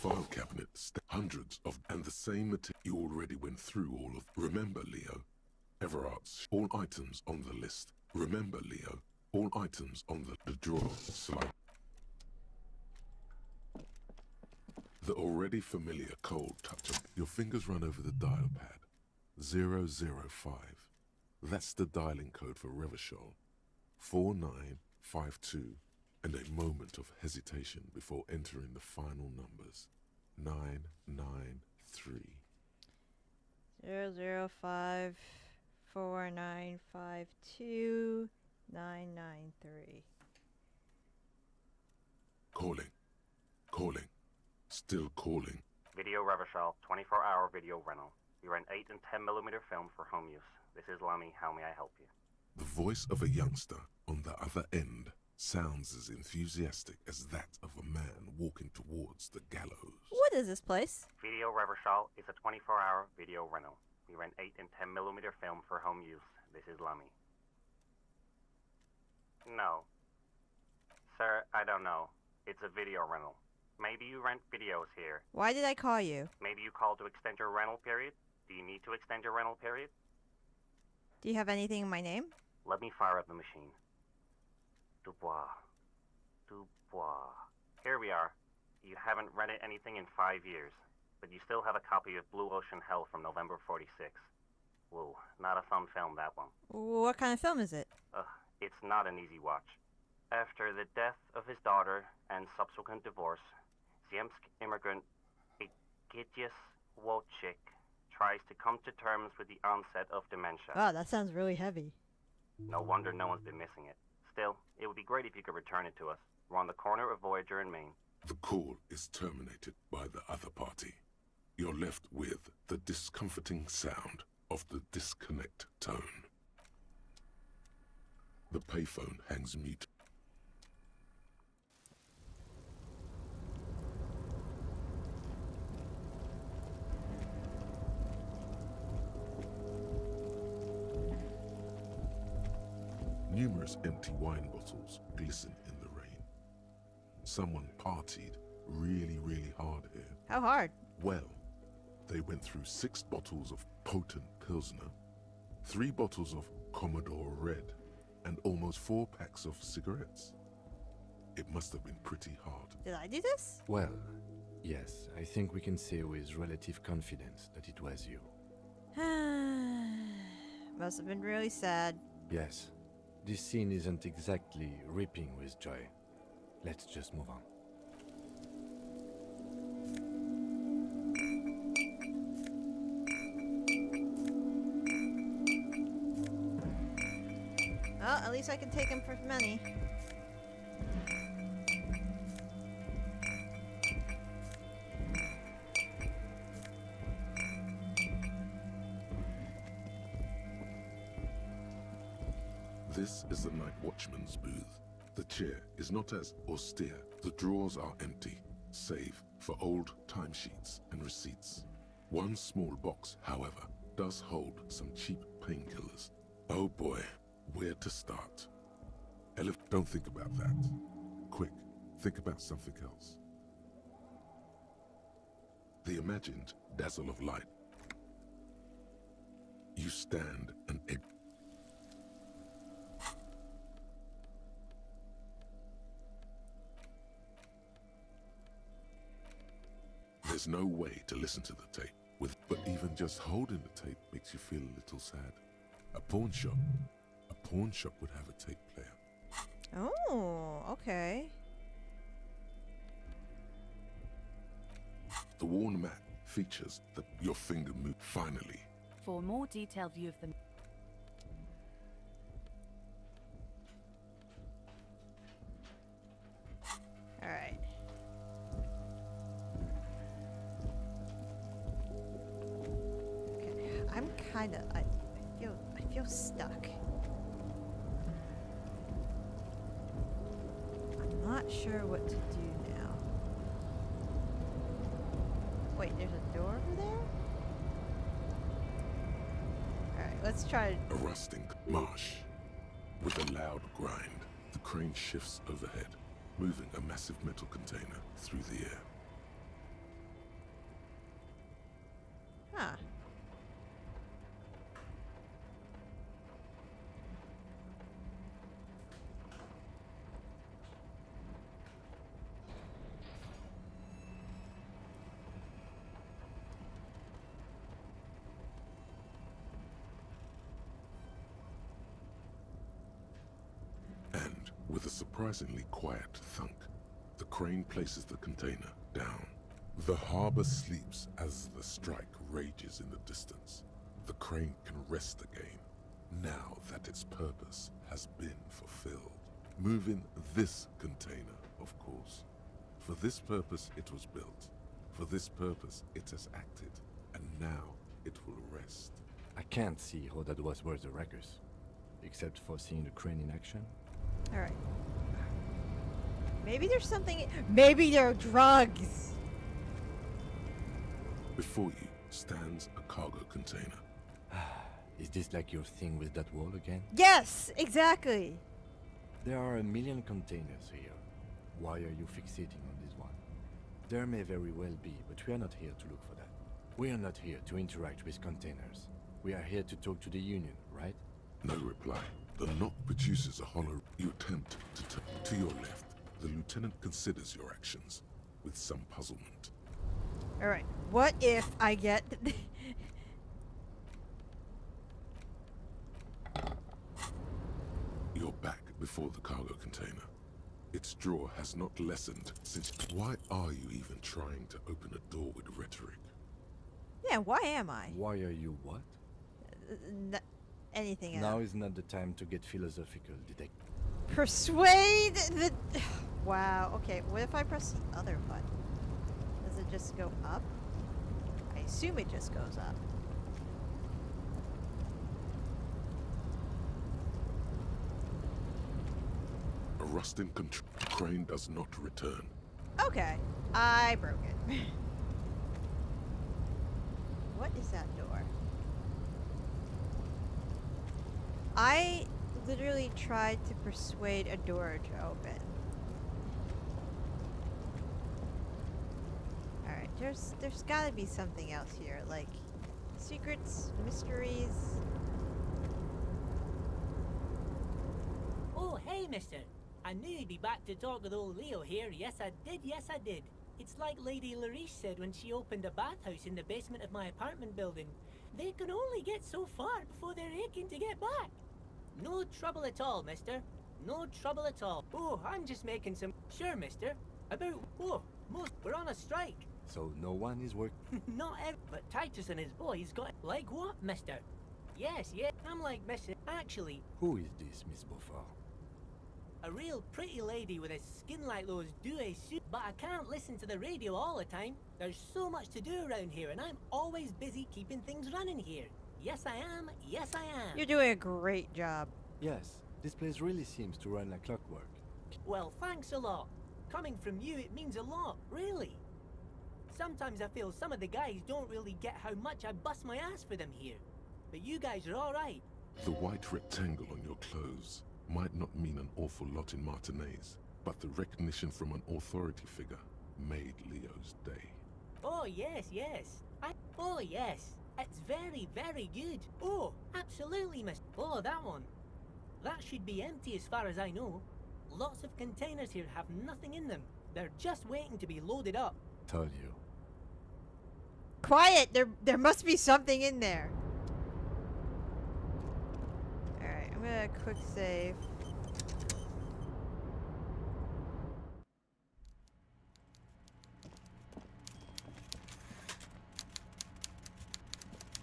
file cabinet, hundreds of, and the same material. You already went through all of. Remember, Leo, Everart's all items on the list. Remember, Leo, all items on the drawer slide. The already familiar cold touch of your fingers run over the dial pad. 005. That's the dialing code for Revachol. 4952. And a moment of hesitation before entering the final numbers. 993. 005 4952 993. Calling. Calling. Still calling. Video Revachol, 24-hour video rental. We rent 8 and 10mm film for home use. This is Lamy. How may I help you? The voice of a youngster on the other end sounds as enthusiastic as that of a man walking towards the gallows. What is this place? Video Revachol is a 24-hour video rental. We rent 8 and 10mm film for home use. This is Lamy. No. Sir, I don't know. It's a video rental. Maybe you rent videos here. Why did I call you? Maybe you called to extend your rental period? Do you need to extend your rental period? Do you have anything in my name? Let me fire up the machine. Dubois. Dubois. Here we are. You haven't rented anything in 5 years, but you still have a copy of Blue Ocean Hell from November '46. Whoa, not a fun film, that one. What kind of film is it? It's not an easy watch. After the death of his daughter and subsequent divorce, Ziemsk immigrant Egidius Wojcik tries to come to terms with the onset of dementia. Wow, that sounds really heavy. No wonder no one's been missing it. Still, it would be great if you could return it to us. We're on the corner of Voyager and Main. The call is terminated by the other party. You're left with the discomforting sound of the disconnect tone. The payphone hangs mute. Numerous empty wine bottles glisten in the rain. Someone partied really hard here. How hard? Well, they went through 6 bottles of potent Pilsner, 3 bottles of Commodore Red, and almost 4 packs of cigarettes. It must have been pretty hard. Did I do this? Well, yes, I think we can say with relative confidence that it was you. Must have been really sad. Yes, this scene isn't exactly ripping with joy. Let's just move on. Well, at least I can take him for money. This is the night watchman's booth. The chair is not as austere. The drawers are empty, save for old timesheets and receipts. One small box, however, does hold some cheap painkillers. Oh boy, where to start? Don't think about that. Quick, think about something else. The imagined dazzle of light. You stand and there's no way to listen to the tape, but even just holding the tape makes you feel a little sad. A pawn shop would have a tape player. Oh, okay. The worn mat features your finger move. Finally. For a more detailed view of the... Alright. Okay, I'm kinda... I feel stuck. I'm not sure what to do now. Wait, there's a door over there? Alright, let's try... A rusting marsh. With a loud grind, the crane shifts overhead, moving a massive metal container through the air. surprisingly quiet thunk. The crane places the container down. The harbor sleeps as the strike rages in the distance. The crane can rest again, now that its purpose has been fulfilled. Moving this container, of course. For this purpose it was built. For this purpose it has acted. And now it will rest. I can't see how that was worth the wreckers. Except for seeing the crane in action. Alright. Maybe there's something. Maybe there are drugs! Before you stands a cargo container. Is this like your thing with that wall again? Yes! Exactly! There are a million containers here. Why are you fixating on this one? There may very well be, but we are not here to look for that. We are not here to interact with containers. We are here to talk to the Union, right? No reply. The knock produces a hollow. You attempt to turn to your left. The lieutenant considers your actions with some puzzlement. Alright. What if I get. You're back before the cargo container. Its drawer has not lessened since. Why are you even trying to open a door with rhetoric? Yeah, why am I? Why are you what? Anything else? Now is not the time to get philosophical, detective. Persuade the. Wow. Okay. What if I press the other button? Does it just go up? I assume it just goes up. A rusting crane does not return. Okay. I broke it. What is that door? I literally tried to persuade a door to open. Alright, there's gotta be something else here, like secrets, mysteries. Oh, hey, mister. I knew you'd be back to talk with old Leo here. Yes, I did. It's like Lady Larice said when she opened a bathhouse in the basement of my apartment building. They can only get so far before they're aching to get back. No trouble at all, mister. No trouble at all. Oh, I'm just making some... Sure, mister. About... Oh, we're on a strike. So no one is working? Not ever. But Titus and his boys got... Like what, mister? Yes, I'm like Mrs... Actually... Who is this, Miss Beaufort? A real pretty lady with a skin like those douet suits. But I can't listen to the radio all the time. There's so much to do around here, and I'm always busy keeping things running here. Yes, I am. You're doing a great job. Yes, this place really seems to run like clockwork. Well, thanks a lot. Coming from you, it means a lot, really. Sometimes I feel some of the guys don't really get how much I bust my ass for them here. But you guys are alright. The white rectangle on your clothes might not mean an awful lot in Martinez, but the recognition from an authority figure made Leo's day. Oh, yes. Oh, yes. It's very, very good. Oh, absolutely, miss. Oh, that one. That should be empty as far as I know. Lots of containers here have nothing in them. They're just waiting to be loaded up. Told you. Quiet! There must be something in there. Alright, I'm gonna quick save.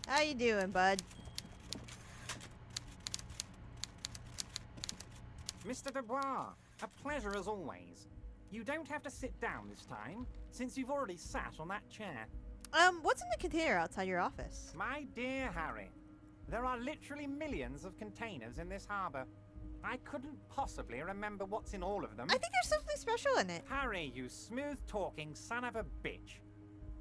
How you doing, bud? Mr. Dubois, a pleasure as always. You don't have to sit down this time, since you've already sat on that chair. What's in the container outside your office? My dear Harry, there are literally millions of containers in this harbor. I couldn't possibly remember what's in all of them. I think there's something special in it. Harry, you smooth-talking son of a bitch.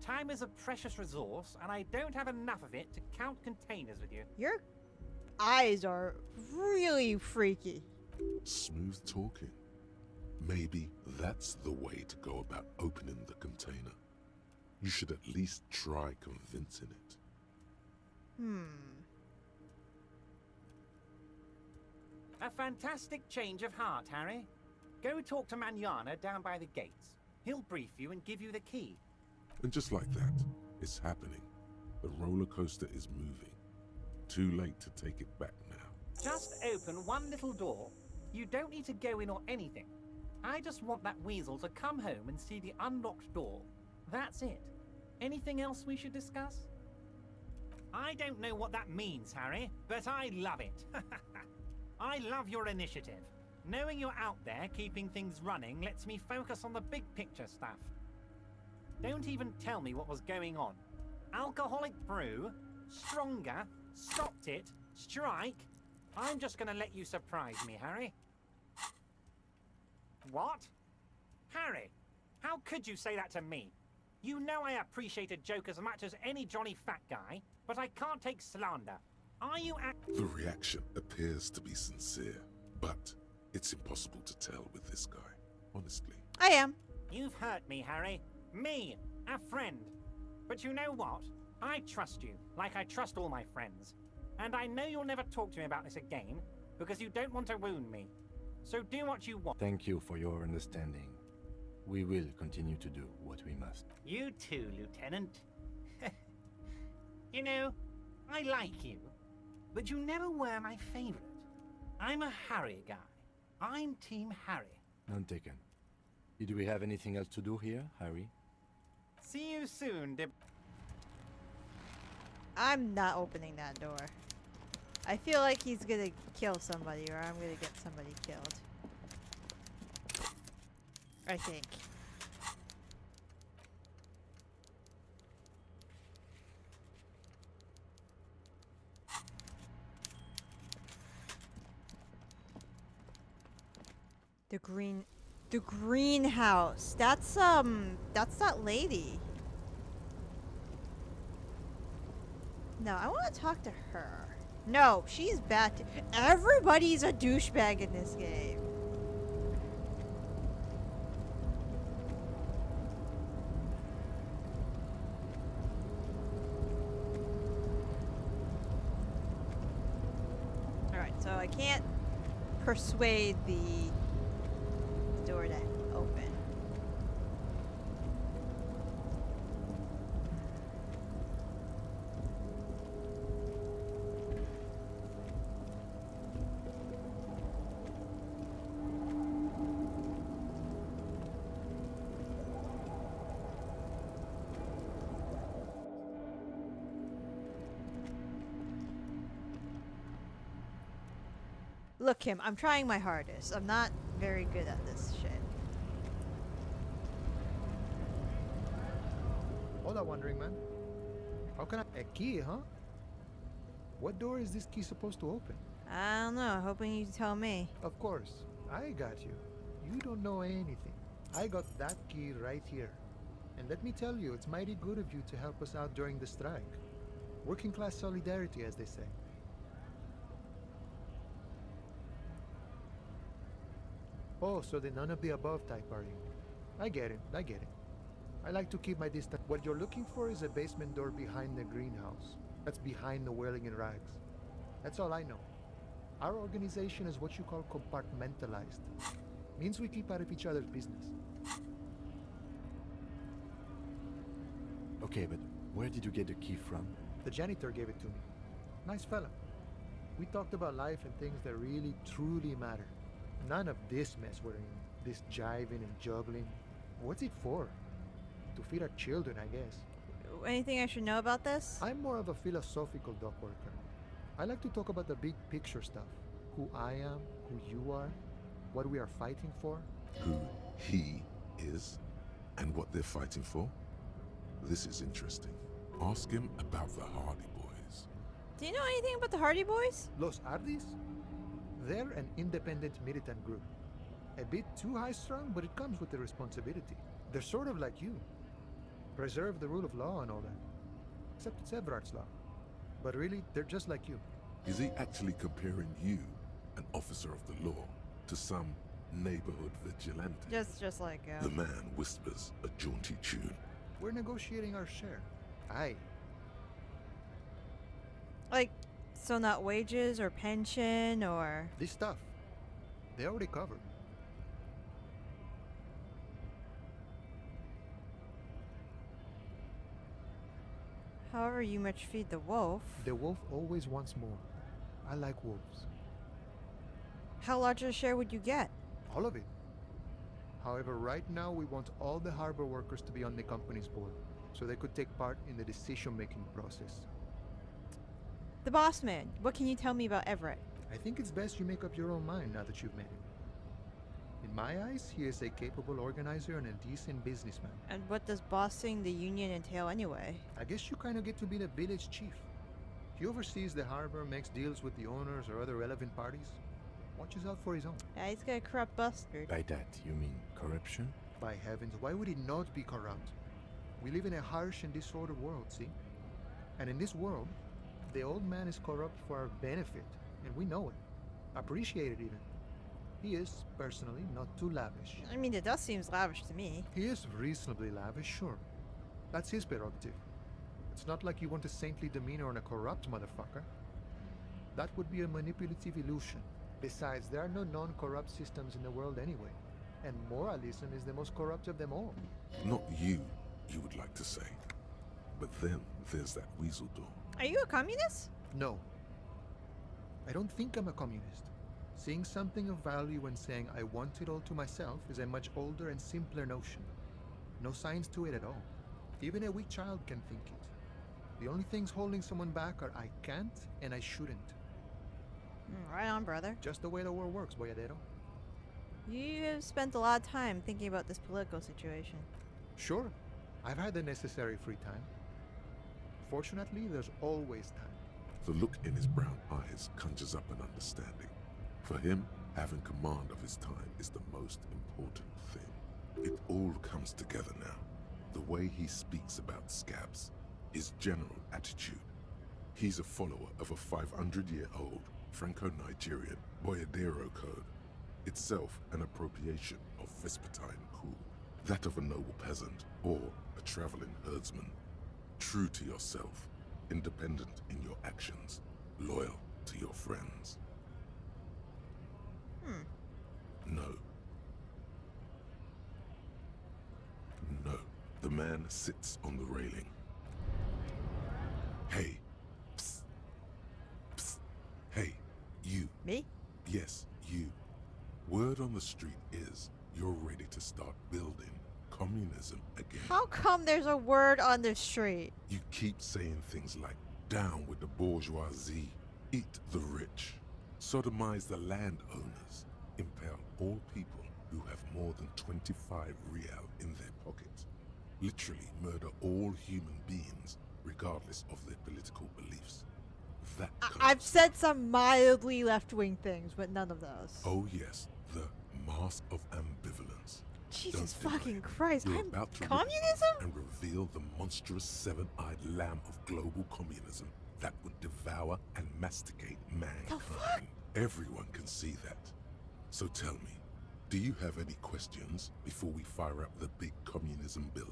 Time is a precious resource, and I don't have enough of it to count containers with you. Your eyes are really freaky. Smooth talking. Maybe that's the way to go about opening the container. You should at least try convincing it. A fantastic change of heart, Harry. Go talk to Manana down by the gates. He'll brief you and give you the key. And just like that, it's happening. The roller coaster is moving. Too late to take it back now. Just open one little door. You don't need to go in or anything. I just want that weasel to come home and see the unlocked door. That's it. Anything else we should discuss? I don't know what that means, Harry, but I love it. I love your initiative. Knowing you're out there keeping things running lets me focus on the big picture stuff. Don't even tell me what was going on. Alcoholic brew, stronger, stopped it, strike. I'm just gonna let you surprise me, Harry. What? Harry, how could you say that to me? You know I appreciate a joke as much as any Johnny Fat Guy, but I can't take slander. Are you The reaction appears to be sincere, but it's impossible to tell with this guy, honestly. I am. You've hurt me, Harry. Me, a friend. But you know what? I trust you, like I trust all my friends. And I know you'll never talk to me about this again, because you don't want to wound me. So do what you want. Thank you for your understanding. We will continue to do what we must. You too, Lieutenant. You know, I like you, but you never were my favorite. I'm a Harry guy. I'm Team Harry. None taken. Did we have anything else to do here, Harry? See you soon, I'm not opening that door. I feel like he's gonna kill somebody, or I'm gonna get somebody killed. I think. The greenhouse. That's that lady. No, I want to talk to her. No, she's bad. Everybody's a douchebag in this game. Alright, so I can't persuade the door to open. Look, Kim, I'm trying my hardest. I'm not very good at this shit. Hold on, Wandering Man. How can I... A key, huh? What door is this key supposed to open? I don't know. Hoping you tell me. Of course. I got you. You don't know anything. I got that key right here. And let me tell you, it's mighty good of you to help us out during the strike. Working class solidarity, as they say. Oh, so the none of the above type, are you? I get it, I get it. I like to keep my distance. What you're looking for is a basement door behind the greenhouse. That's behind the whirling in rags. That's all I know. Our organization is what you call compartmentalized. Means we keep out of each other's business. Okay, but where did you get the key from? The janitor gave it to me. Nice fella. We talked about life and things that really, truly matter. None of this mess we're in. This jiving and juggling. What's it for? To feed our children, I guess. Anything I should know about this? I'm more of a philosophical dock worker. I like to talk about the big picture stuff. Who I am, who you are, what we are fighting for. Who he is and what they're fighting for? This is interesting. Ask him about the Hardy Boys. Do you know anything about the Hardy Boys? Los Hardys? They're an independent militant group. A bit too high-strung, but it comes with the responsibility. They're sort of like you. Preserve the rule of law and all that. Except it's Everard's law. But really, they're just like you. Is he actually comparing you, an officer of the law, to some neighborhood vigilante? Just like The man whispers a jaunty tune. We're negotiating our share. Aye. like, so not wages or pension or... This stuff, they already covered. However you much feed the wolf. The wolf always wants more. I like wolves. How large a share would you get? All of it. However, right now we want all the harbor workers to be on the company's board, so they could take part in the decision-making process. The boss man. What can you tell me about Everett? I think it's best you make up your own mind now that you've met him. In my eyes, he is a capable organizer and a decent businessman. And what does bossing the union entail anyway? I guess you kind of get to be the village chief. He oversees the harbor, makes deals with the owners or other relevant parties, watches out for his own. Yeah, he's got a corrupt bastard. By that, you mean corruption? By heavens, why would he not be corrupt? We live in a harsh and disordered world, see? And in this world, the old man is corrupt for our benefit, and we know it. Appreciate it even. He is, personally, not too lavish. I mean, it does seem lavish to me. He is reasonably lavish, sure. That's his prerogative. It's not like you want a saintly demeanor on a corrupt motherfucker. That would be a manipulative illusion. Besides, there are no non-corrupt systems in the world anyway. And moralism is the most corrupt of them all. Not you would like to say. But then there's that weasel door. Are you a communist? No. I don't think I'm a communist. Seeing something of value and saying I want it all to myself is a much older and simpler notion. No science to it at all. Even a weak child can think it. The only things holding someone back are I can't and I shouldn't. Right on, brother. Just the way the world works, boyadero. You have spent a lot of time thinking about this political situation. Sure, I've had the necessary free time. Fortunately, there's always time. The look in his brown eyes conjures up an understanding. For him, having command of his time is the most important thing. It all comes together now. The way he speaks about scabs, his general attitude. He's a follower of a 500-year-old Franco-Nigerian boyadero code, itself an appropriation of Vespertine cool, that of a noble peasant or a traveling herdsman. True to yourself, independent in your actions, loyal to your friends. No. No. The man sits on the railing. Hey. Psst. Psst. Hey, you. Me? Yes, you. Word on the street is you're ready to start building communism again. How come there's a word on the street? You keep saying things like, down with the bourgeoisie, eat the rich, sodomize the landowners, impale all people who have more than 25 real in their pockets, literally murder all human beings, regardless of their political beliefs. That I've said some mildly left-wing things, but none of those. Oh yes, the mask of ambivalence. Jesus Don't deny fucking it. Christ, You're I'm about to communism? and reveal the monstrous seven-eyed lamb of global communism that would devour and masticate mankind. Everyone can see that. So tell me, do you have any questions before we fire up the big communism builder?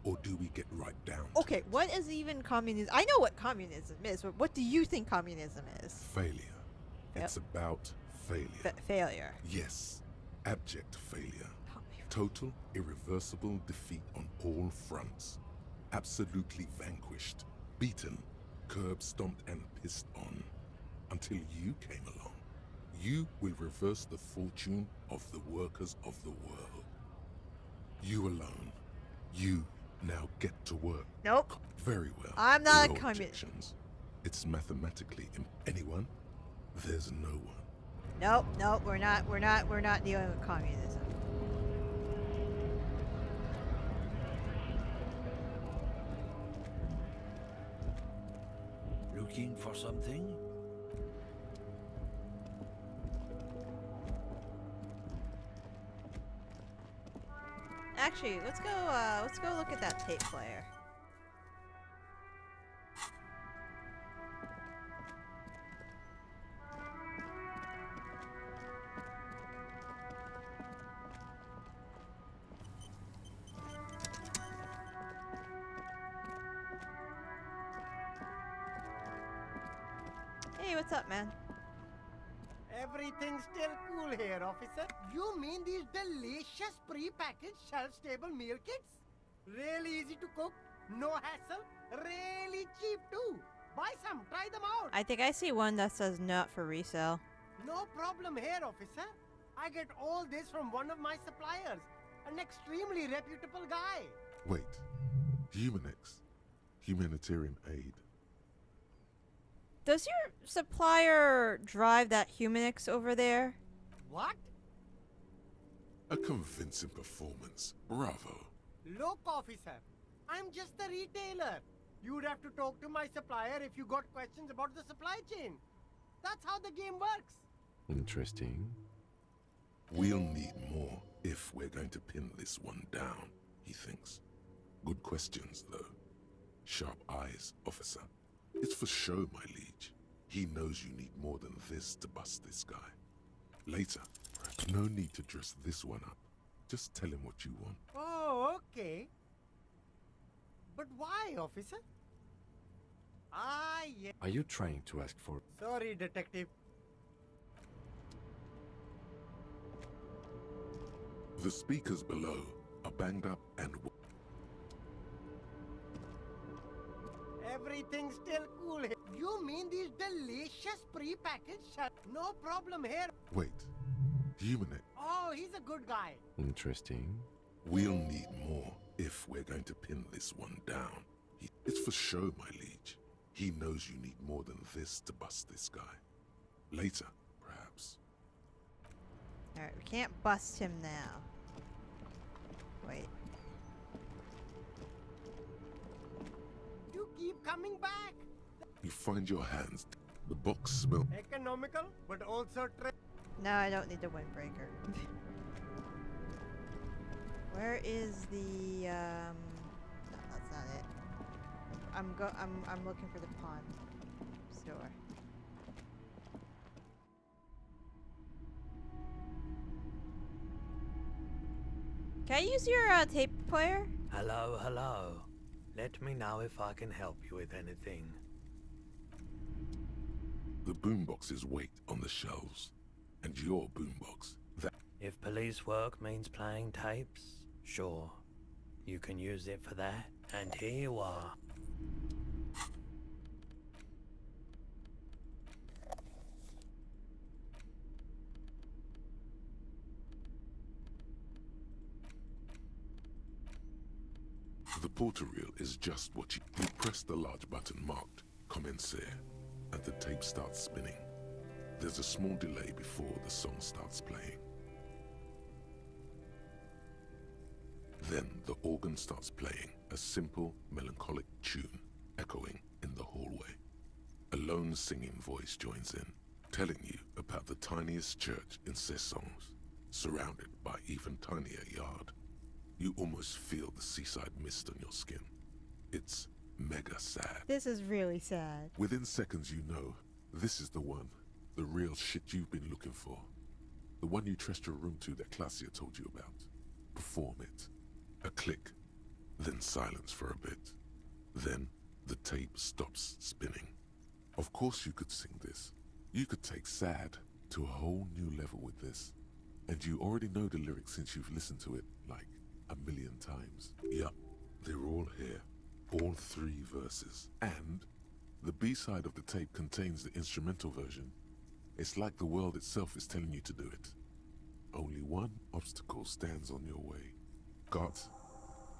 Or do we get right down to Okay, it? what is even communism? I know what communism is, but what do you think communism is? Failure. Yep. It's about failure. Failure. Yes, abject failure. Total, irreversible defeat on all fronts. Absolutely vanquished, beaten, curb-stomped and pissed on. Until you came along. You will reverse the fortune of the workers of the world. You alone. You now get to work. Nope. Very well. I'm not No a communist. objections. It's mathematically anyone? There's no one. Nope, nope, we're not dealing with communism. Looking for something? Actually, let's go look at that tape player. Hey, what's up, man? Everything's still cool here, officer. You mean these delicious pre-packaged shelf-stable meal kits? Really easy to cook, no hassle, really cheap too. Buy some, try them out. I think I see one that says not for resale. No problem here, officer. I get all this from one of my suppliers, an extremely reputable guy. Wait. Humanex. Humanitarian aid. Does your supplier drive that Humanix over there? What? A convincing performance. Bravo. Look, officer, I'm just a retailer. You'd have to talk to my supplier if you got questions about the supply chain. That's how the game works. Interesting. We'll need more if we're going to pin this one down, he thinks. Good questions, though. Sharp eyes, officer. It's for show, my liege. He knows you need more than this to bust this guy. Later, no need to dress this one up. Just tell him what you want. Oh, okay. But why, officer? Ah, yeah. Are you trying to ask for... Sorry, detective. The speakers below are banged up and... Everything's still cool here. You mean these delicious pre-packaged No problem here. Wait. Humanex. Oh, he's a good guy. Interesting. We'll need more if we're going to pin this one down. It's for show, my liege. He knows you need more than this to bust this guy. Later, perhaps. Alright, we can't bust him now. Wait. You keep coming back. You find your hands. The box smells. Economical, but also No, I don't need the windbreaker. Where is the no, that's not it. I'm looking for the pawn store. Can I use your tape player? Hello, hello. Let me know if I can help you with anything. The boomboxes wait on the shelves. And your boombox, that... If police work means playing tapes, sure. You can use it for that, and here you are. The portal reel is just what you press the large button marked Commencer, and the tape starts spinning. There's a small delay before the song starts playing. Then the organ starts playing a simple, melancholic tune echoing in the hallway. A lone singing voice joins in, telling you about the tiniest church in Cessons, surrounded by even tinier yard. You almost feel the seaside mist on your skin. It's mega sad. This is really sad. Within seconds you know, this is the one. The real shit you've been looking for. The one you trust your room to that Classia told you about. Perform it. A click. Then silence for a bit. Then the tape stops spinning. Of course you could sing this. You could take sad to a whole new level with this. And you already know the lyrics since you've listened to it like 1,000,000 times. Yup, they're all here. All 3 verses. And the B-side of the tape contains the instrumental version. It's like the world itself is telling you to do it. Only one obstacle stands on your way. Gart.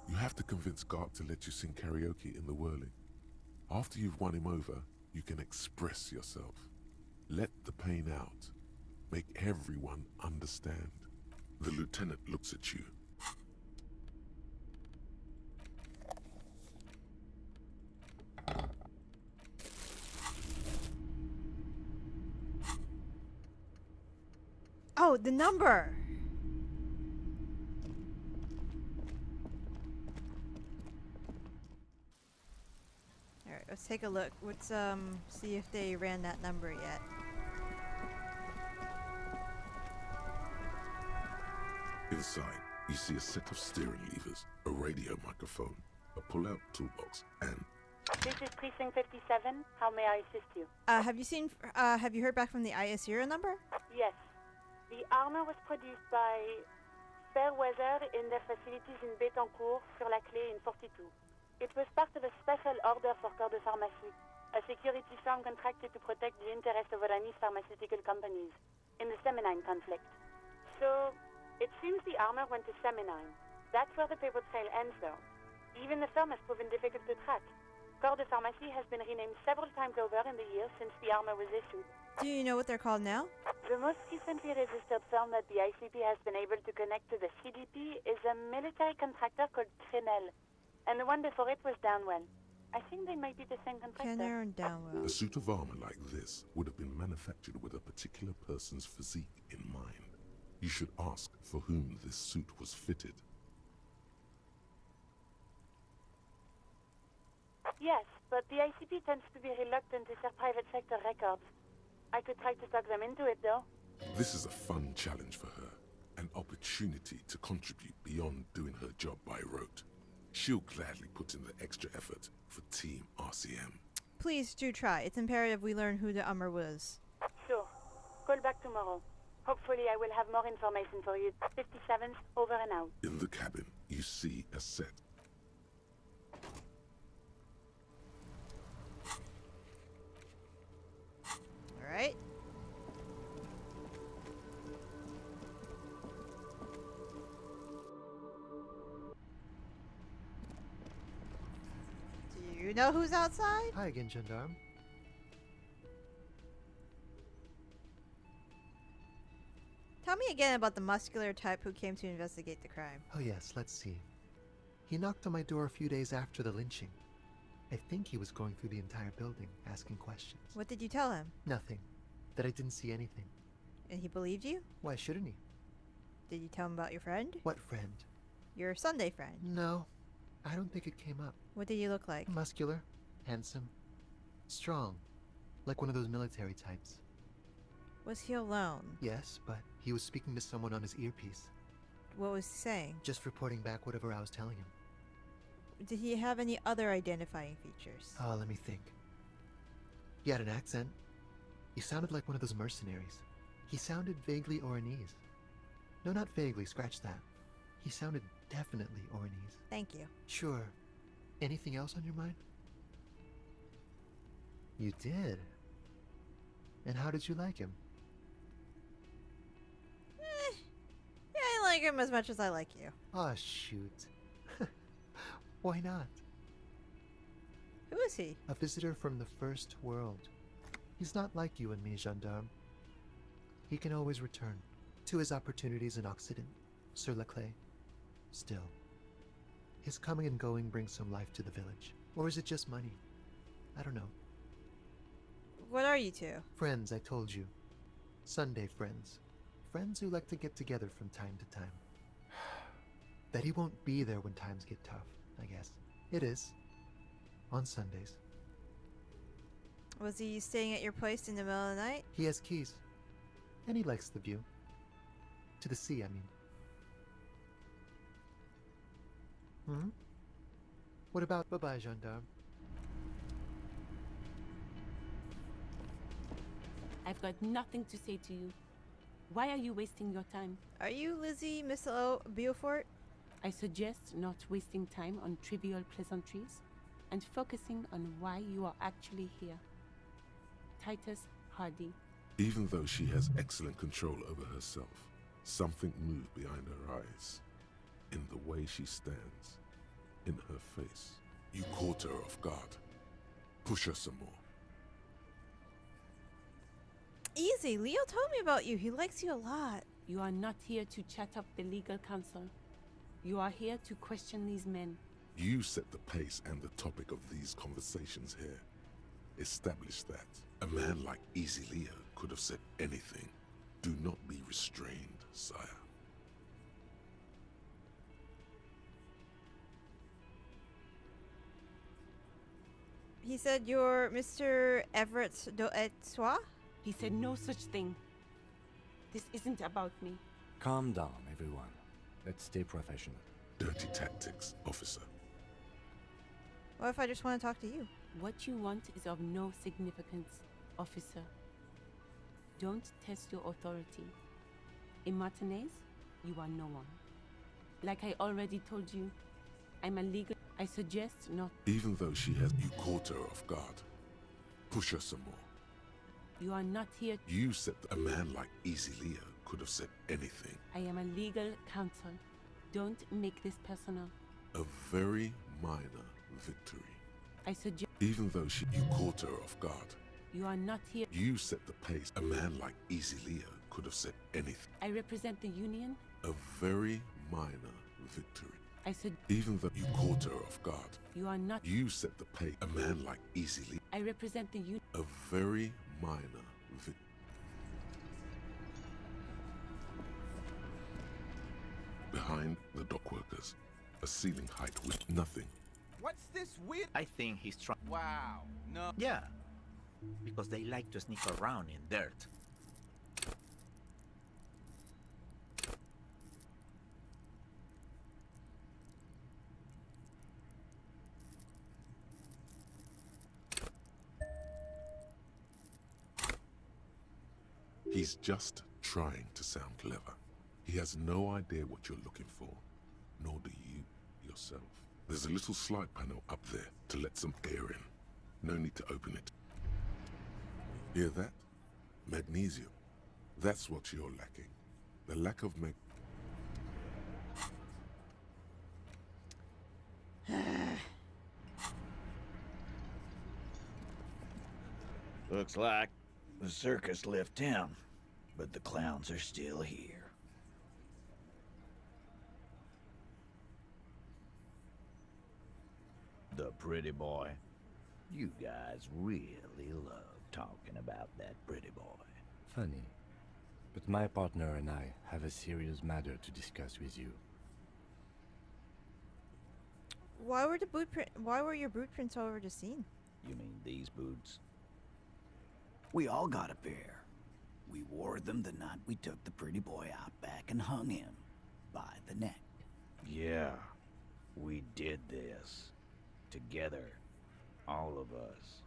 You have to convince Gart to let you sing karaoke in the whirling. After you've won him over, you can express yourself. Let the pain out. Make everyone understand. The lieutenant looks at you. Oh, the number! Alright, let's take a look. Let's see if they ran that number yet. Inside, you see a set of steering levers, a radio microphone, a pull-out toolbox, and... This is Precinct 57. How may I assist you? Have you heard back from the IS0 number? Yes. The armor was produced by Fairweather in their facilities in Betancourt, sur la Clé in 42. It was part of a special order for Corps de Pharmacie, a security firm contracted to protect the interests of Oranese pharmaceutical companies in the Semenine conflict. So, it seems the armor went to Seminine. That's where the paper trail ends, though. Even the firm has proven difficult to track. Corps de Pharmacie has been renamed several times over in the years since the armor was issued. Do you know what they're called now? The most recently registered firm that the ICP has been able to connect to the CDP is a military contractor called Trinell. And the one before it was Downwell. I think they might be the same contractor. Kenner and Downwell. A suit of armor like this would have been manufactured with a particular person's physique in mind. You should ask for whom this suit was fitted. Yes, but the ICP tends to be reluctant to share private sector records. I could try to talk them into it, though. This is a fun challenge for her, an opportunity to contribute beyond doing her job by rote. She'll gladly put in the extra effort for Team RCM. Please do try. It's imperative we learn who the Ummer was. Sure. Call back tomorrow. Hopefully I will have more information for you. 57's over and out. In the cabin, you see a set. All right. Do you know who's outside? Hi again, gendarme. Tell me again about the muscular type who came to investigate the crime. Oh yes, let's see. He knocked on my door a few days after the lynching. I think he was going through the entire building, asking questions. What did you tell him? Nothing. That I didn't see anything. And he believed you? Why shouldn't he? Did you tell him about your friend? What friend? Your Sunday friend. No. I don't think it came up. What did he look like? Muscular, handsome, strong, like one of those military types. Was he alone? Yes, but he was speaking to someone on his earpiece. What was he saying? Just reporting back whatever I was telling him. Did he have any other identifying features? Oh, let me think. He had an accent. He sounded like one of those mercenaries. He sounded vaguely Oranese. No, not vaguely, scratch that. He sounded definitely Oranese. Thank you. Sure. Anything else on your mind? You did? And how did you like him? Yeah, I like him as much as I like you. Oh, shoot. Why not? Who is he? A visitor from the first world. He's not like you and me, gendarme. He can always return to his opportunities in Occident, sur la clé. Still, his coming and going brings some life to the village. Or is it just money? I don't know. What are you two? Friends, I told you. Sunday friends. Friends who like to get together from time to time. That he won't be there when times get tough, I guess. It is. On Sundays. Was he staying at your place in the middle of the night? He has keys. And he likes the view. To the sea, I mean. Hmm? What about bye-bye, gendarme? I've got nothing to say to you. Why are you wasting your time? Are you Lizzie Miss Beaufort? I suggest not wasting time on trivial pleasantries and focusing on why you are actually here. Titus Hardy. Even though she has excellent control over herself, something moved behind her eyes. In the way she stands. In her face. You caught her off guard. Push her some more. Easy. Leo told me about you. He likes you a lot. You are not here to chat up the legal counsel. You are here to question these men. You set the pace and the topic of these conversations here. Establish that. A man like Easy Leo could have said anything. Do not be restrained, sire. He said you're Mr. Everett Doetsois? He said no such thing. This isn't about me. Calm down, everyone. Let's stay professional. Dirty tactics, officer. What if I just want to talk to you? What you want is of no significance, officer. Don't test your authority. In Martinez, you are no one. Like I already told you, I'm a legal... I suggest not... Even though she has... You caught her off guard. Push her some more. You are not here... You said that a man like Easy Leo could have said anything. I am a legal counsel. Don't make this personal. A very minor victory. I suggest Even though you caught her off guard. you are not here. You set the pace. A man like Easy Leo could have said anything. I represent the union. A very minor victory. I said Even though you caught her off guard. you are not. You set the pace. A man like Easy Leo. I represent the union. A very minor victory. Behind the dockworkers, a ceiling height with nothing. What's this weird? I think he's trying. Wow. No. Yeah, because they like to sneak around in dirt. He's just trying to sound clever. He has no idea what you're looking for, nor do you yourself. There's a little slide panel up there to let some air in. No need to open it. Hear that? Magnesium. That's what you're lacking. The lack of Looks like the circus left town, but the clowns are still here. The pretty boy. You guys really love talking about that pretty boy. Funny. But my partner and I have a serious matter to discuss with you. Why were your boot prints all over the scene? You mean these boots? We all got a pair. We wore them the night we took the pretty boy out back and hung him by the neck. Yeah, we did this. Together, all of us,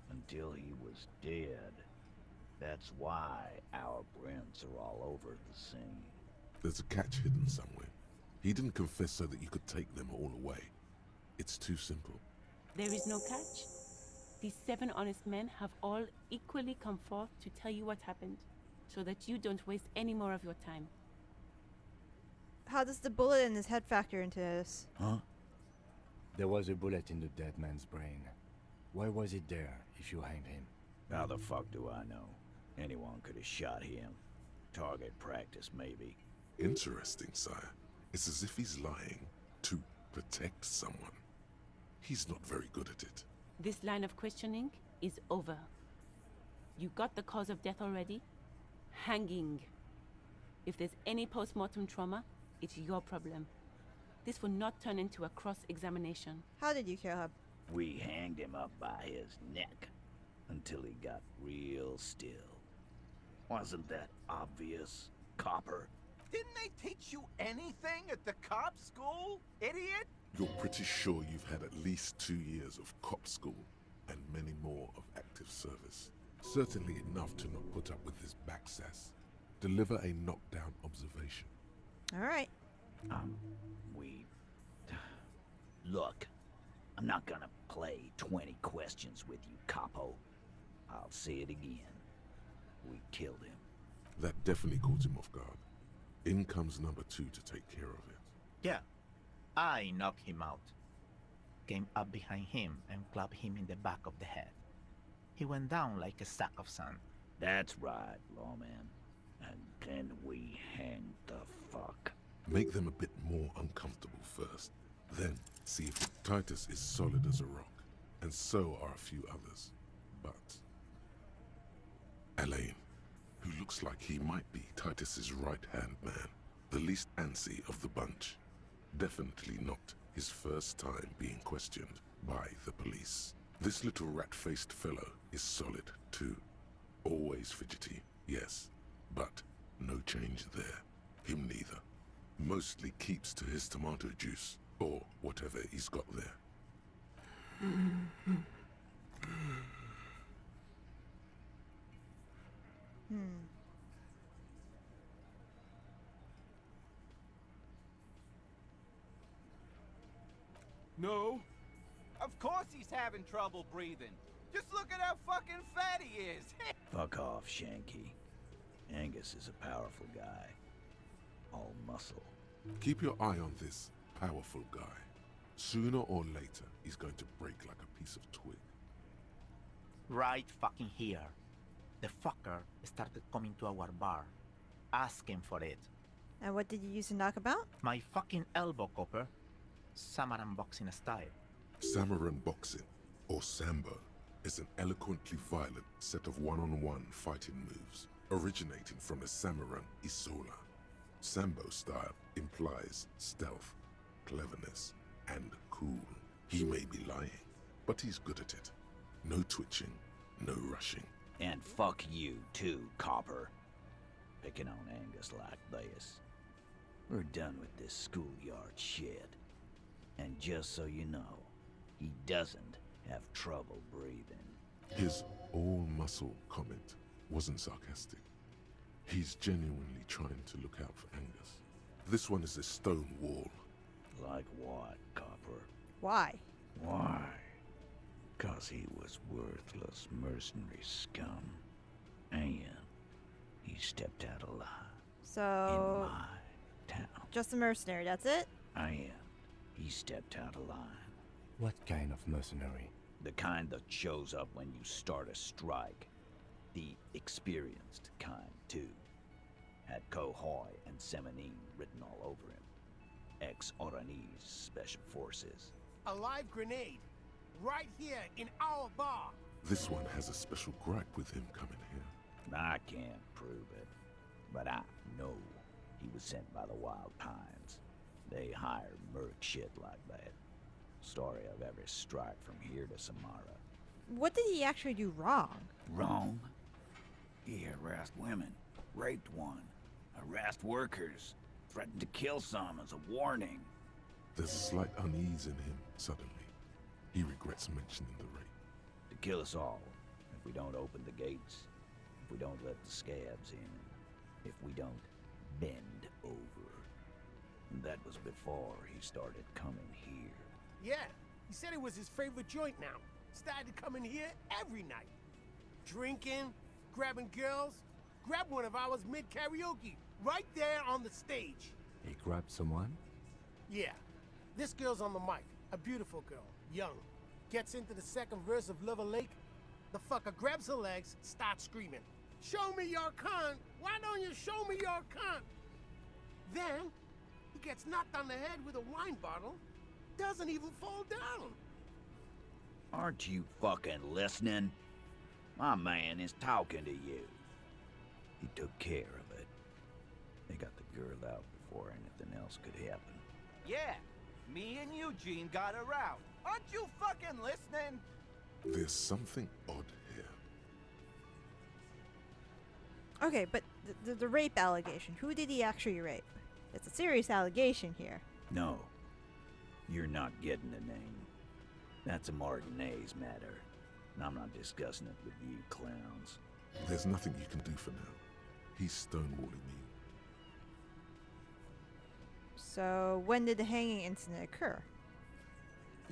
until he was dead. That's why our prints are all over the scene. There's a catch hidden somewhere. He didn't confess so that you could take them all away. It's too simple. There is no catch. These 7 honest men have all equally come forth to tell you what happened, so that you don't waste any more of your time. How does the bullet in his head factor into this? Huh? There was a bullet in the dead man's brain. Why was it there if you hanged him? How the fuck do I know? Anyone could have shot him. Target practice, maybe. Interesting, sire. It's as if he's lying to protect someone. He's not very good at it. This line of questioning is over. You got the cause of death already? Hanging. If there's any post-mortem trauma, it's your problem. This will not turn into a cross-examination. How did you kill him? We hanged him up by his neck until he got real still. Wasn't that obvious, Copper? Didn't they teach you anything at the cop school, idiot? You're pretty sure you've had at least 2 years of cop school and many more of active service. Certainly enough to not put up with this backsass. Deliver a knockdown observation. Alright. Look, I'm not gonna play 20 questions with you, Capo. I'll say it again. We killed him. That definitely caught him off guard. In comes number 2 to take care of it. Yeah, I knocked him out. Came up behind him and clapped him in the back of the head. He went down like a sack of sand. That's right, lawman. And then we hang the fuck. Make them a bit more uncomfortable first. Then see if Titus is solid as a rock. And so are a few others. But Elaine, who looks like he might be Titus's right-hand man, the least antsy of the bunch. Definitely not his first time being questioned by the police. This little rat-faced fellow is solid too. Always fidgety, yes, but no change there. Him neither. Mostly keeps to his tomato juice, or whatever he's got there. No. Of course he's having trouble breathing. Just look at how fucking fat he is. Fuck off, Shanky. Angus is a powerful guy. All muscle. Keep your eye on this powerful guy. Sooner or later, he's going to break like a piece of twig. Right fucking here. The fucker started coming to our bar. Asking for it. And what did you use to knock him out? My fucking elbow, copper. Samurai boxing style. Samurai boxing, or Sambo, is an eloquently violent set of one-on-one fighting moves, originating from the Samurai Isola. Sambo style implies stealth, cleverness, and cool. He may be lying, but he's good at it. No twitching, no rushing. And fuck you too, Copper. Picking on Angus like this. We're done with this schoolyard shit. And just so you know, he doesn't have trouble breathing. His all-muscle comment wasn't sarcastic. He's genuinely trying to look out for Angus. This one is a stone wall. Like what, Copper? Why? Why? 'Cause he was worthless mercenary scum. And he stepped out alive. So... In my town. Just a mercenary, that's it? And he stepped out alive. What kind of mercenary? The kind that shows up when you start a strike. The experienced kind, too. Had Kohoi and Semenine written all over him. Ex-Oranese Special Forces. A live grenade. Right here in our bar. This one has a special gripe with him coming here. I can't prove it, but I know he was sent by the Wild Pines. They hire merc shit like that. Story of every strike from here to Samara. What did he actually do wrong? Wrong? He harassed women, raped one, harassed workers, threatened to kill some as a warning. There's a slight unease in him, suddenly. He regrets mentioning the rape. To kill us all, if we don't open the gates, if we don't let the scabs in, if we don't bend over. And that was before he started coming here. Yeah, he said it was his favorite joint now. Started coming here every night. Drinking, grabbing girls. Grabbed one of ours mid-karaoke, right there on the stage. He grabbed someone? Yeah, this girl's on the mic. A beautiful girl, young. Gets into the second verse of Lover Lake. The fucker grabs her legs, starts screaming. Show me your cunt! Why don't you show me your cunt? Then, he gets knocked on the head with a wine bottle. Doesn't even fall down. Aren't you fucking listening? My man is talking to you. He took care of it. They got the girl out before anything else could happen. Yeah, me and Eugene got her out. Aren't you fucking listening? There's something odd here. Okay, but the rape allegation, who did he actually rape? It's a serious allegation here. No, you're not getting the name. That's a Martinez matter, and I'm not discussing it with you clowns. There's nothing you can do for now. He's stonewalling you. So, when did the hanging incident occur?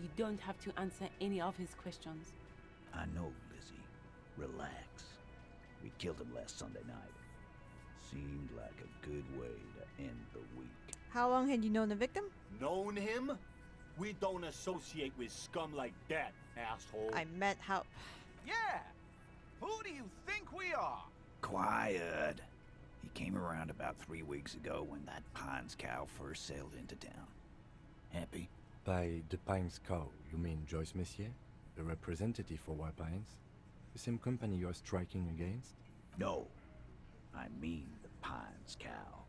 You don't have to answer any of his questions. I know, Lizzie. Relax. We killed him last Sunday night. Seemed like a good way to end the week. How long had you known the victim? Known him? We don't associate with scum like that, asshole. I meant how... Yeah! Who do you think we are? Quiet. He came around about 3 weeks ago when that Pines cow first sailed into town. Happy? By the Pines cow, you mean Joyce Messier? The representative for Wild Pines? The same company you're striking against? No. I mean the Pines cow.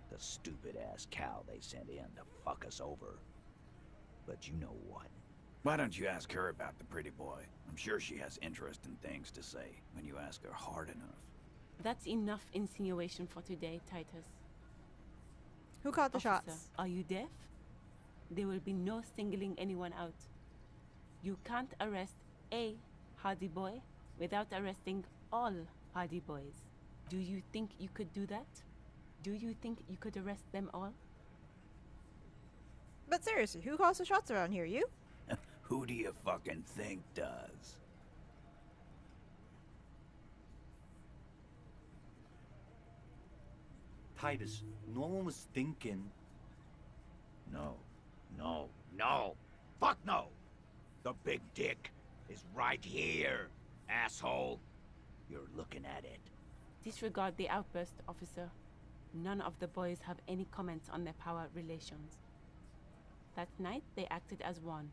The stupid-ass cow they sent in to fuck us over. But you know what? Why don't you ask her about the pretty boy? I'm sure she has interesting things to say when you ask her hard enough. That's enough insinuation for today, Titus. Who called the Officer, shots? Are you deaf? There will be no singling anyone out. You can't arrest a Hardy boy without arresting all Hardy boys. Do you think you could do that? Do you think you could arrest them all? But seriously, who calls the shots around here? You? Who do you fucking think does? Titus, no one was thinking. No, no, no. Fuck no! The big dick is right here, asshole. You're looking at it. Disregard the outburst, officer. None of the boys have any comments on their power relations. That night, they acted as one.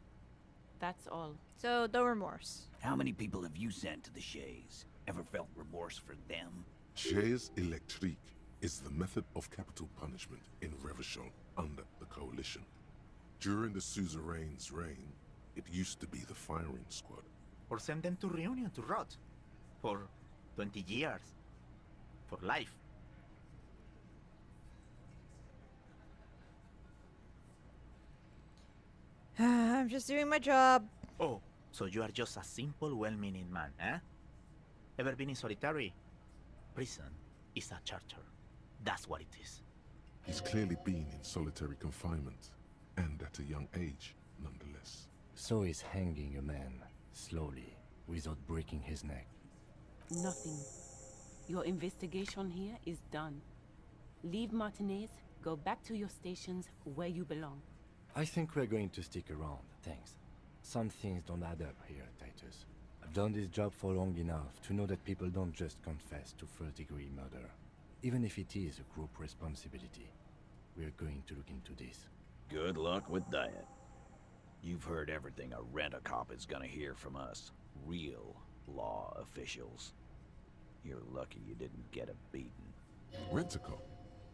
That's all. So, no remorse. How many people have you sent to the Shays? Ever felt remorse for them? Chaise électrique is the method of capital punishment in Revachol under the Coalition. During the suzerain's reign, it used to be the firing squad. Or send them to Reunion to rot. For 20 years. For life. I'm just doing my job. Oh, so you are just a simple, well-meaning man, eh? Ever been in solitary? Prison is a charter. That's what it is. He's clearly been in solitary confinement, and at a young age, nonetheless. So is hanging a man, slowly, without breaking his neck. Nothing. Your investigation here is done. Leave Martinez, go back to your stations where you belong. I think we're going to stick around, thanks. Some things don't add up here, Titus. I've done this job for long enough to know that people don't just confess to first-degree murder. Even if it is a group responsibility. We're going to look into this. Good luck with that. You've heard everything a rent-a-cop is gonna hear from us. Real law officials. You're lucky you didn't get a beating. Rent-a-cop?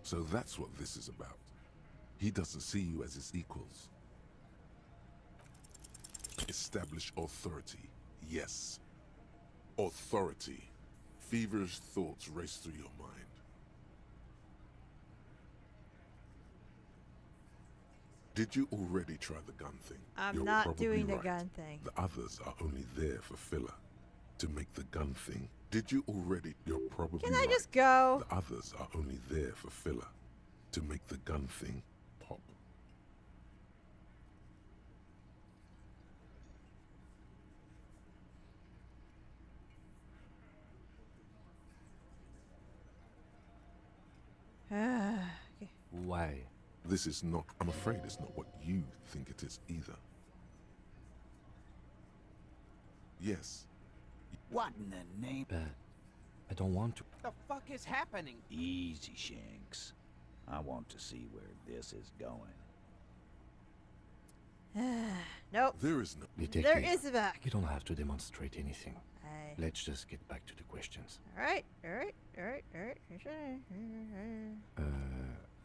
So that's what this is about. He doesn't see you as his equals. Establish authority. Yes. Authority. Feverish thoughts race through your mind. Did you already try the gun thing? I'm You're not probably doing the right. gun thing. The others are only there for filler. To make the gun thing. Did you already? You're probably Can I right. just go? The others are only there for filler. To make the gun thing pop. Okay. Why? This is not, I'm afraid it's not what you think it is either. Yes. What in the name? But I don't want to. The fuck is happening? Easy, Shanks. I want to see where this is going. Nope. There is no... Detective, There is a back. you don't have to demonstrate anything. Aye. Let's just get back to the questions. Alright.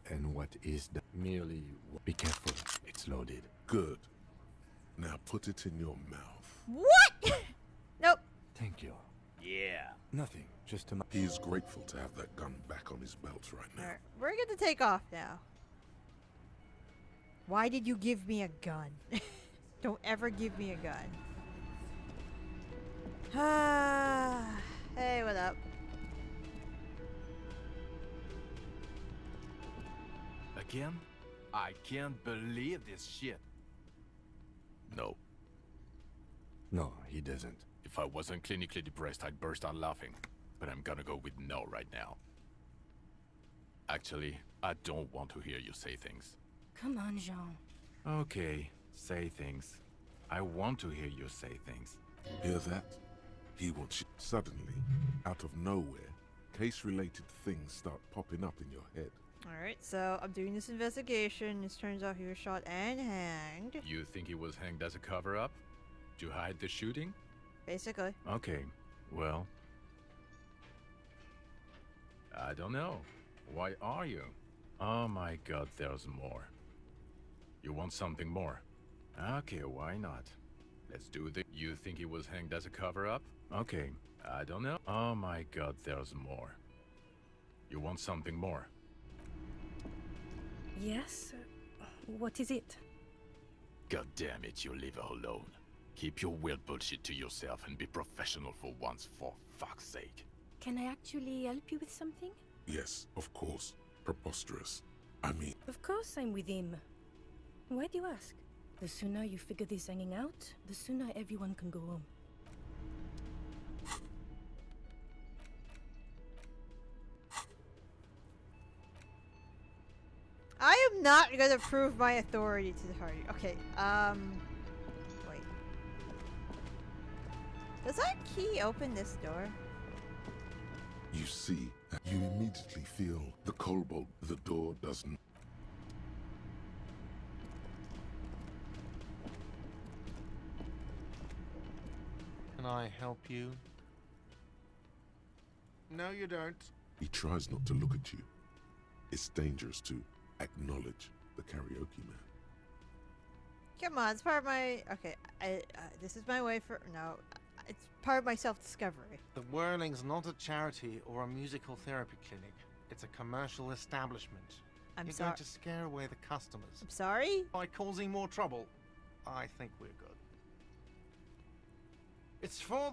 And what is the... Merely... Be careful, it's loaded. Good. Now put it in your mouth. What? Nope. Thank you. Yeah. Nothing, just a... He is grateful to have that gun back on his belt right now. Alright, we're going to take off now. Why did you give me a gun? Don't ever give me a gun. Hey, what up? Again? I can't believe this shit. No. No, he doesn't. If I wasn't clinically depressed, I'd burst out laughing. But I'm gonna go with no right now. Actually, I don't want to hear you say things. Come on, Jean. Okay, say things. I want to hear you say things. Hear that? He wants you. Suddenly, out of nowhere, case-related things start popping up in your head. Alright, so I'm doing this investigation. It turns out he was shot and hanged. You think he was hanged as a cover-up? To hide the shooting? Basically. Okay, well... I don't know. Why are you? Oh my god, there's more. You want something more? Okay, why not? Let's do the... You think he was hanged as a cover-up? Okay, I don't know. Oh my god, there's more. You want something more? Yes? What is it? God damn it, you leave her alone. Keep your weird bullshit to yourself and be professional for once, for fuck's sake. Can I actually help you with something? Yes, of course. Preposterous. I mean... Of course I'm with him. Why do you ask? The sooner you figure this hanging out, the sooner everyone can go home. not gonna prove my authority to the party. Okay, wait. Does that key open this door? You see, you immediately feel the kobold. The door doesn't. Can I help you? No, you don't. He tries not to look at you. It's dangerous to acknowledge the karaoke man. Come on, it's part of my. Okay, this is my way for. No, it's part of my self-discovery. The Whirling's not a charity or a musical therapy clinic. It's a commercial establishment. I'm You're sorry. going to scare away the customers. I'm sorry? By causing more trouble. I think we're good. It's for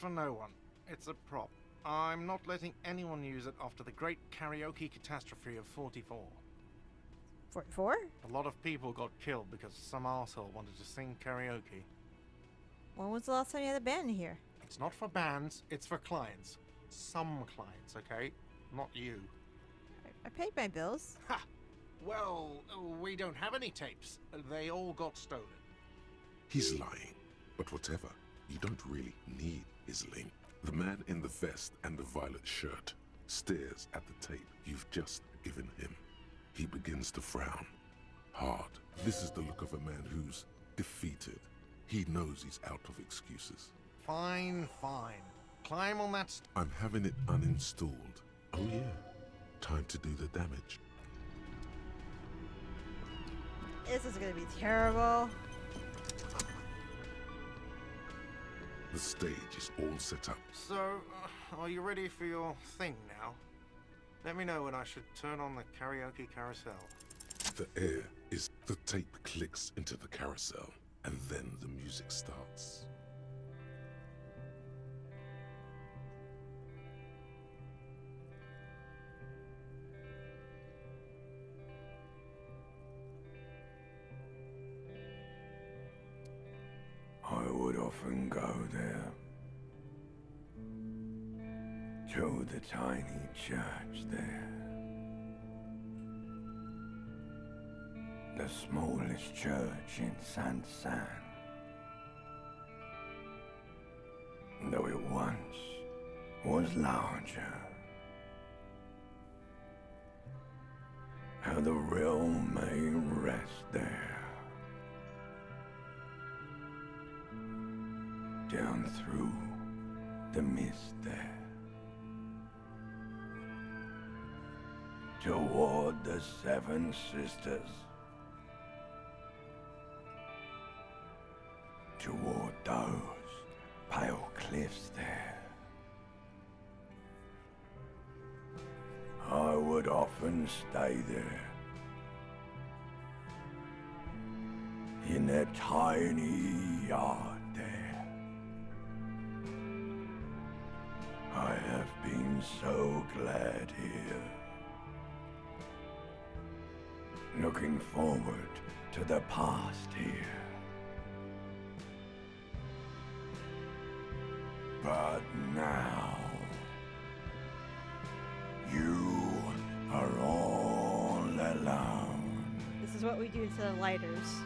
no one. It's a prop. I'm not letting anyone use it after the great karaoke catastrophe of 44. 44? A lot of people got killed because some arsehole wanted to sing karaoke. When was the last time you had a band here? It's not for bands, it's for clients. Some clients, okay? Not you. I paid my bills. Ha! Well, we don't have any tapes. They all got stolen. He's lying. But whatever, you don't really need his link. The man in the vest and the violet shirt stares at the tape you've just given him. He begins to frown. Hard. This is the look of a man who's defeated. He knows he's out of excuses. Fine. Climb on that I'm having it uninstalled. Oh yeah. Time to do the damage. This is gonna be terrible. The stage is all set up. So, are you ready for your thing now? Let me know when I should turn on the karaoke carousel. The air is... The tape clicks into the carousel, and then the music starts. I would often go there, to the tiny church there, the smallest church in Saint-San, though it once was larger. How the realm may rest there. Down through the mist there, toward the Seven Sisters, toward those pale cliffs there. I would often stay there, in that tiny yard there. I have been so glad here. Looking forward to the past here. But now, you are all alone. This is what we do to the lighters.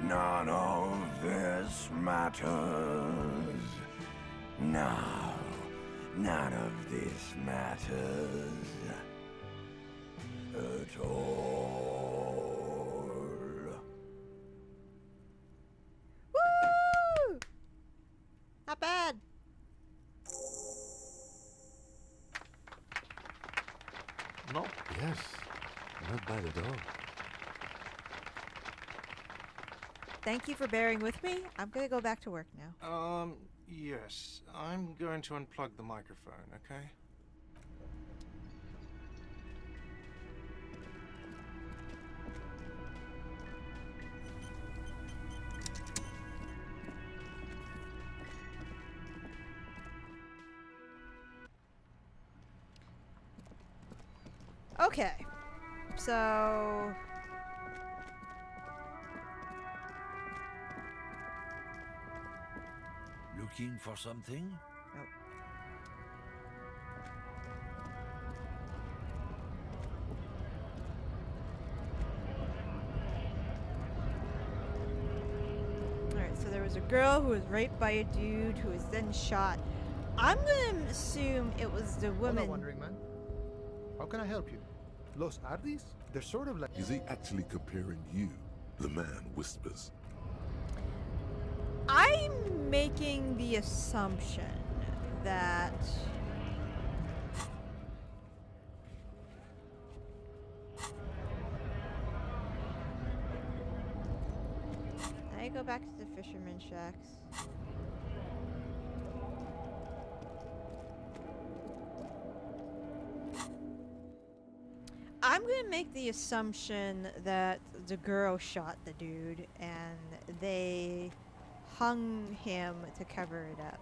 None of this matters. No, none of this matters at all. Woo! Not bad. No? Yes, not bad at all. Thank you for bearing with me. I'm gonna go back to work now. Yes. I'm going to unplug the microphone, okay? Okay. So... Looking for something? Nope. was a girl who was raped by a dude who was then shot. I'm gonna assume it was the Hold woman. on, Wandering Man. How can I help you? Los Ardis? They're sort of like... Is he actually comparing you? The man whispers. I'm making the assumption that I go back to the fisherman shacks. I'm gonna make the assumption that the girl shot the dude and they hung him to cover it up.